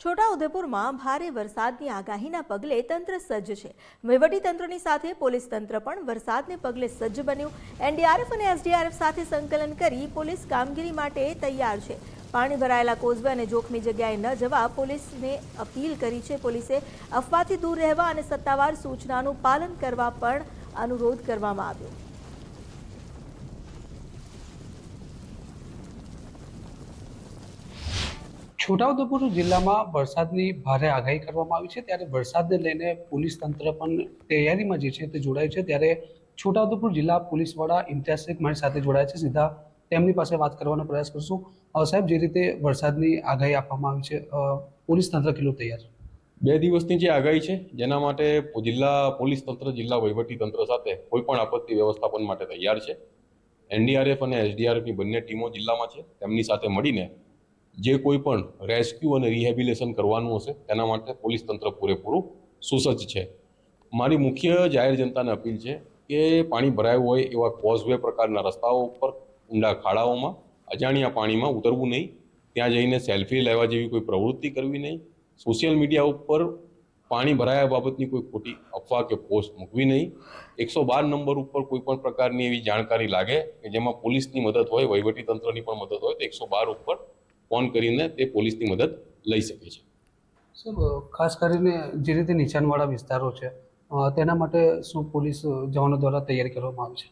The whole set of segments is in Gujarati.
છોટાઉદેપુરમાં ભારે વરસાદની આગાહીના પગલે તંત્ર સજ્જ છે। વહીવટી તંત્રની સાથે પોલીસ તંત્ર પણ વરસાદને પગલે સજ્જ બન્યું। એનડીઆરએફ અને એસડીઆરએફ સાથે સંકલન કરી પોલીસ કામગીરી માટે તૈયાર છે। પાણી ભરાયેલા કોઝવે અને જોખમી જગ્યાએ ન જવા પોલીસને અપીલ કરી છે। પોલીસે અફવાથી દૂર રહેવા અને સત્તાવાર સૂચનાનું પાલન કરવા પણ અનુરોધ કરવામાં આવ્યો। છોટાઉદેપુર જિલ્લામાં વરસાદની ભારે આગાહી કરવામાં આવી છે, ત્યારે વરસાદને લઈને પોલીસ તંત્ર પણ તૈયારીમાં જે છે તે જોડાય છે। ત્યારે છોટાઉદેપુર જિલ્લા પોલીસ વડા ઇમ્તિયાઝ શેખ મારી સાથે જોડાયા છે। સીધા તેમની પાસે વાત કરવાનો પ્રયાસ કરશું। સાહેબ, જે રીતે વરસાદની આગાહી આપવામાં આવી છે, પોલીસ તંત્ર કેટલું તૈયાર છે? 2 દિવસની જે આગાહી છે જેના માટે જિલ્લા પોલીસ તંત્ર, જિલ્લા વહીવટી તંત્ર સાથે કોઈ પણ આપત્તિ વ્યવસ્થાપન માટે તૈયાર છે। એનડીઆરએફ અને એસડીઆરએફની બંને ટીમો જિલ્લામાં છે। તેમની સાથે મળીને જે કોઈ પણ રેસ્ક્યુ અને રિહેબિલિટેશન કરવાનું હશે તેના માટે પોલીસ તંત્ર પૂરેપૂરું સુસજ્જ છે। મારી મુખ્ય જાહેર જનતાને અપીલ છે કે પાણી ભરાયું હોય એવા કોઝવે પ્રકારના રસ્તાઓ ઉપર, ઊંડા ખાડાઓમાં, અજાણ્યા પાણીમાં ઉતરવું નહીં। ત્યાં જઈને સેલ્ફી લેવા જેવી કોઈ પ્રવૃત્તિ કરવી નહીં। સોશિયલ મીડિયા ઉપર પાણી ભરાયા બાબતની કોઈ ખોટી અફવા કે પોસ્ટ મૂકવી નહીં। 112 નંબર ઉપર કોઈ પણ પ્રકારની એવી જાણકારી લાગે કે જેમાં પોલીસની મદદ હોય, વહીવટી તંત્રની પણ મદદ હોય, તો 112 ઉપર ફોન કરીને તે પોલીસની મદદ લઈ શકે છે। સાહેબ, ખાસ કરીને જે રીતે નીચાણવાળા વિસ્તારો છે તેના માટે શું પોલીસ જવાનો દ્વારા તૈયારી કરવામાં આવી છે?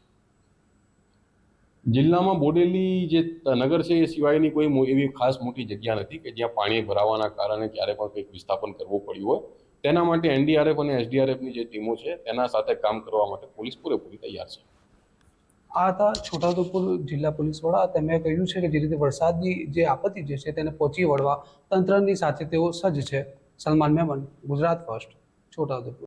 જિલ્લામાં બોડેલી જે નગર છે એ સિવાયની કોઈ એવી ખાસ મોટી જગ્યા નથી કે જ્યાં પાણી ભરાવાના કારણે ક્યારે પણ કંઈક વિસ્થાપન કરવું પડ્યું હોય। તેના માટે એનડીઆરએફ અને એસડીઆરએફની જે ટીમો છે તેના સાથે કામ કરવા માટે પોલીસ પૂરેપૂરી તૈયાર છે। આ હતા છોટાઉદેપુર જિલ્લા પોલીસ વડા। તેમણે કહ્યું છે કે જે રીતે વરસાદની જે આપત્તિ જે છે તેને પહોંચી વળવા તંત્રની સાથે તેઓ સજ્જ છે। સલમાન મેમન, ગુજરાત ફર્સ્ટ, છોટાઉદેપુર।